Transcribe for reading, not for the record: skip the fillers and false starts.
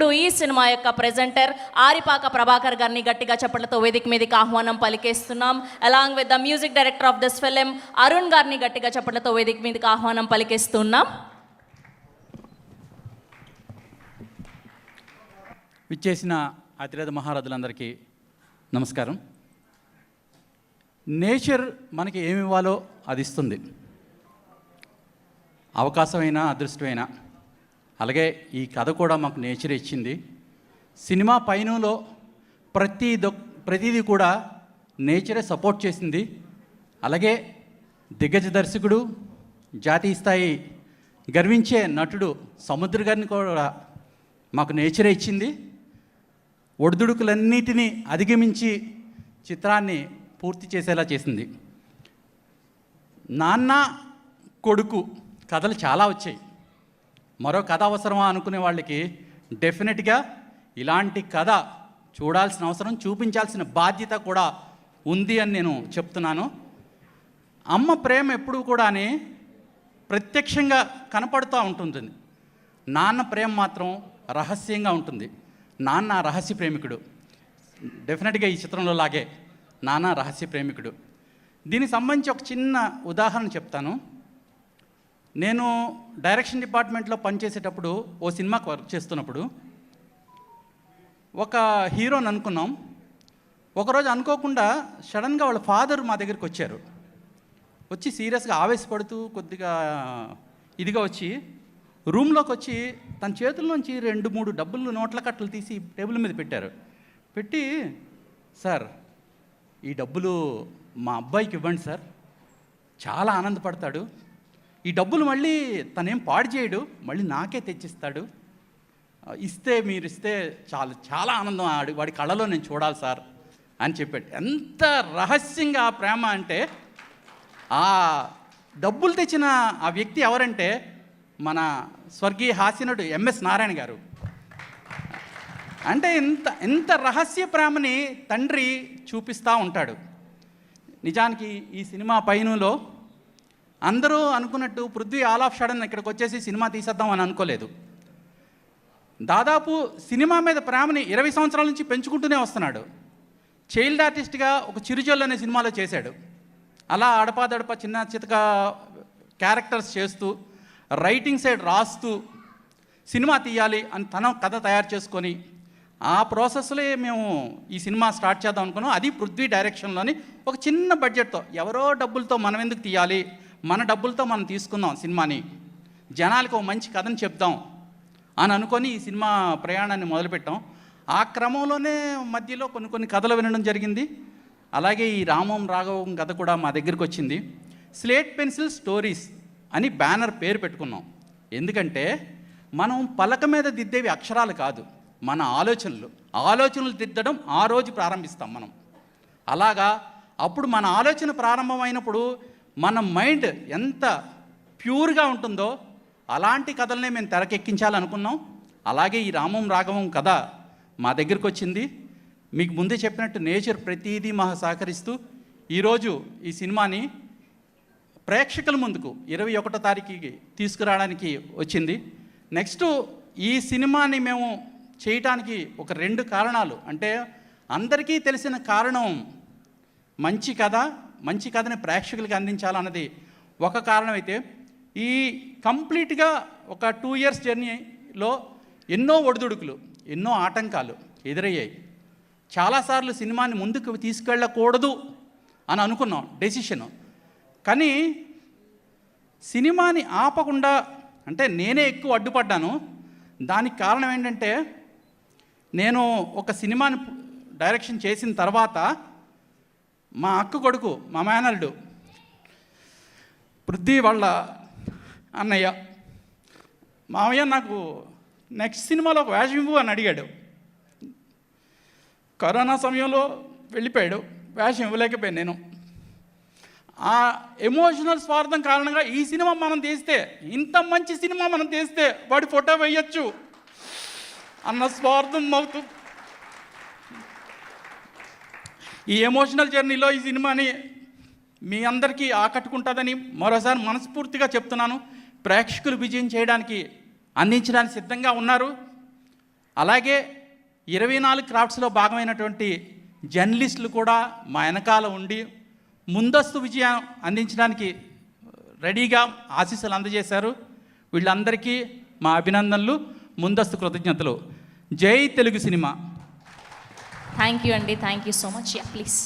ఇప్పుడు ఈ సినిమా యొక్క ప్రెజెంటర్ ఆరిపాక ప్రభాకర్ గారిని గట్టిగా చప్పట్లతో వేదిక మీదకి ఆహ్వానం పలికేస్తున్నాం. Along with the music director of this film Arun గారిని గట్టిగా చప్పట్లతో వేదిక మీదకి ఆహ్వానం పలికేస్తున్నాం. విచ్చేసిన అతిరథ మహారథులందరికీ నమస్కారం. నేచర్ మనకి ఏమి ఇవ్వాలో అది ఇస్తుంది, అవకాశమైనా అదృష్టమైనా. అలాగే ఈ కథ కూడా మాకు నేచర్ ఇచ్చింది. సినిమా పయనంలో ప్రతిదీ కూడా నేచరే సపోర్ట్ చేసింది. అలాగే దిగ్గజ దర్శకుడు, జాతీయ స్థాయి గర్వించే నటుడు సముద్ర గారిని కూడా మాకు నేచరే ఇచ్చింది. ఒడిదుడుకులన్నిటినీ అధిగమించి చిత్రాన్ని పూర్తి చేసేలా చేసింది. నాన్న కొడుకు కథలు చాలా వచ్చాయి. మరో కథ అవసరమా అనుకునే వాళ్ళకి డెఫినెట్గా ఇలాంటి కథ చూడాల్సిన అవసరం, చూపించాల్సిన బాధ్యత కూడా ఉంది అని నేను చెప్తున్నాను. అమ్మ ప్రేమ ఎప్పుడూ కూడా ప్రత్యక్షంగా కనపడుతూ ఉంటుంది. నాన్న ప్రేమ మాత్రం రహస్యంగా ఉంటుంది. నాన్న రహస్య ప్రేమికుడు. డెఫినెట్గా ఈ చిత్రంలో లాగే నాన్న రహస్య ప్రేమికుడు. దీనికి సంబంధించి ఒక చిన్న ఉదాహరణ చెప్తాను. నేను డైరెక్షన్ డిపార్ట్మెంట్లో పనిచేసేటప్పుడు ఓ సినిమాకి వర్క్ చేస్తున్నప్పుడు ఒక హీరోని అనుకున్నాం. ఒకరోజు అనుకోకుండా సడన్గా వాళ్ళ ఫాదర్ మా దగ్గరికి వచ్చారు. వచ్చి సీరియస్గా ఆవేశపడుతూ కొద్దిగా ఇదిగా వచ్చి రూమ్లోకి వచ్చి తన చేతుల్లోంచి 2-3 డబ్బులు నోట్ల కట్టలు తీసి టేబుల్ మీద పెట్టారు. పెట్టి, సార్ ఈ డబ్బులు మా అబ్బాయికి ఇవ్వండి సార్, చాలా ఆనందపడతాడు. ఈ డబ్బులు మళ్ళీ తనేం పాడు చేయడు, మళ్ళీ నాకే తెచ్చిస్తాడు. మీరు ఇస్తే చాలా ఆనందం వాడి కళ్ళలో నేను చూడాలి సార్ అని చెప్పాడు. ఎంత రహస్యంగా ప్రేమ అంటే, ఆ డబ్బులు తెచ్చిన ఆ వ్యక్తి ఎవరంటే మన స్వర్గీయ హాస్యనుడు ఎంఎస్ నారాయణ గారు. అంటే ఎంత రహస్య ప్రేమని తండ్రి చూపిస్తూ ఉంటాడు. నిజానికి ఈ సినిమా పయనంలో అందరూ అనుకున్నట్టు పృథ్వీ ఆల్ ఆఫ్ సడన్ ఇక్కడికి వచ్చేసి సినిమా తీసేద్దాం అని అనుకోలేదు. దాదాపు సినిమా మీద ప్రేమని 20 సంవత్సరాల నుంచి పెంచుకుంటూనే వస్తున్నాడు. చైల్డ్ ఆర్టిస్ట్గా ఒక చిరుజల్లు అనే సినిమాలో చేశాడు. అలా అడపాదడప చిన్న చితక క్యారెక్టర్స్ చేస్తూ, రైటింగ్ సైడ్ రాస్తూ సినిమా తీయాలి అని తన కథ తయారు చేసుకొని ఆ ప్రాసెస్లో మేము ఈ సినిమా స్టార్ట్ చేద్దాం అనుకున్నాం. అది పృథ్వీ డైరెక్షన్లోని ఒక చిన్న బడ్జెట్తో, ఎవరో డబ్బులతో మనం ఎందుకు తీయాలి, మన డబ్బులతో మనం తీసుకుందాం సినిమాని, జనాలకు ఒక మంచి కథని చెప్దాం అని అనుకొని ఈ సినిమా ప్రయాణాన్ని మొదలుపెట్టాం. ఆ క్రమంలోనే మధ్యలో కొన్ని కథలు వినడం జరిగింది. అలాగే ఈ రామం రాఘవం కథ కూడా మా దగ్గరికి వచ్చింది. స్లేట్ పెన్సిల్ స్టోరీస్ అని బ్యానర్ పేరు పెట్టుకున్నాం. ఎందుకంటే మనం పలక మీద దిద్దేవి అక్షరాలు కాదు, మన ఆలోచనలు దిద్దడం ఆ రోజు ప్రారంభిస్తాం మనం. అలాగా అప్పుడు మన ఆలోచన ప్రారంభమైనప్పుడు మన మైండ్ ఎంత ప్యూర్గా ఉంటుందో అలాంటి కథలనే మేము తెరకెక్కించాలనుకున్నాం. అలాగే ఈ రామం రాఘవం కథ మా దగ్గరికి వచ్చింది. మీకు ముందే చెప్పినట్టు నేచర్ ప్రతిదీ మాకు సహకరిస్తూ ఈరోజు ఈ సినిమాని ప్రేక్షకుల ముందుకు 21వ తారీఖుకి తీసుకురావడానికి వచ్చింది. నెక్స్ట్ ఈ సినిమాని మేము చేయటానికి ఒక 2 కారణాలు. అంటే అందరికీ తెలిసిన కారణం మంచి కథని ప్రేక్షకులకి అందించాలన్నది ఒక కారణం అయితే, ఈ కంప్లీట్గా ఒక 2 ఇయర్స్ జర్నీలో ఎన్నో ఒడిదుడుకులు, ఎన్నో ఆటంకాలు ఎదురయ్యాయి. చాలాసార్లు సినిమాని ముందుకు తీసుకెళ్ళకూడదు అని అనుకున్నాం డెసిషన్. కానీ సినిమాని ఆపకుండా, అంటే నేనే ఎక్కువ అడ్డుపడ్డాను. దానికి కారణం ఏంటంటే, నేను ఒక సినిమాని డైరెక్షన్ చేసిన తర్వాత మా అక్క కొడుకు, మా మేనల్లుడు పృథ్వీ వాళ్ళ అన్నయ్య, మామయ్య నాకు నెక్స్ట్ సినిమాలో ఒక వేషం ఇవ్వు అని అడిగాడు. కరోనా సమయంలో వెళ్ళిపోయాడు, వేషం ఇవ్వలేకపోయాను నేను. ఆ ఎమోషనల్ స్వార్థం కారణంగా ఈ సినిమా మనం తీస్తే, ఇంత మంచి సినిమా మనం తీస్తే వాడి ఫోటో వేయచ్చు అన్న స్వార్థం అవుతూ ఈ ఎమోషనల్ జర్నీలో ఈ సినిమాని మీ అందరికీ ఆకట్టుకుంటుందని మరోసారి మనస్ఫూర్తిగా చెప్తున్నాను. ప్రేక్షకులు విజయం చేయడానికి, అందించడానికి సిద్ధంగా ఉన్నారు. అలాగే 24 క్రాఫ్ట్స్లో భాగమైనటువంటి జర్నలిస్టులు కూడా మా వెనకాల ఉండి ముందస్తు విజయం అందించడానికి రెడీగా ఆశీస్సులు అందజేశారు. వీళ్ళందరికీ మా అభినందనలు, ముందస్తు కృతజ్ఞతలు. జై తెలుగు సినిమా. థ్యాంక్ యూ అండి, thank you so much. Yeah please.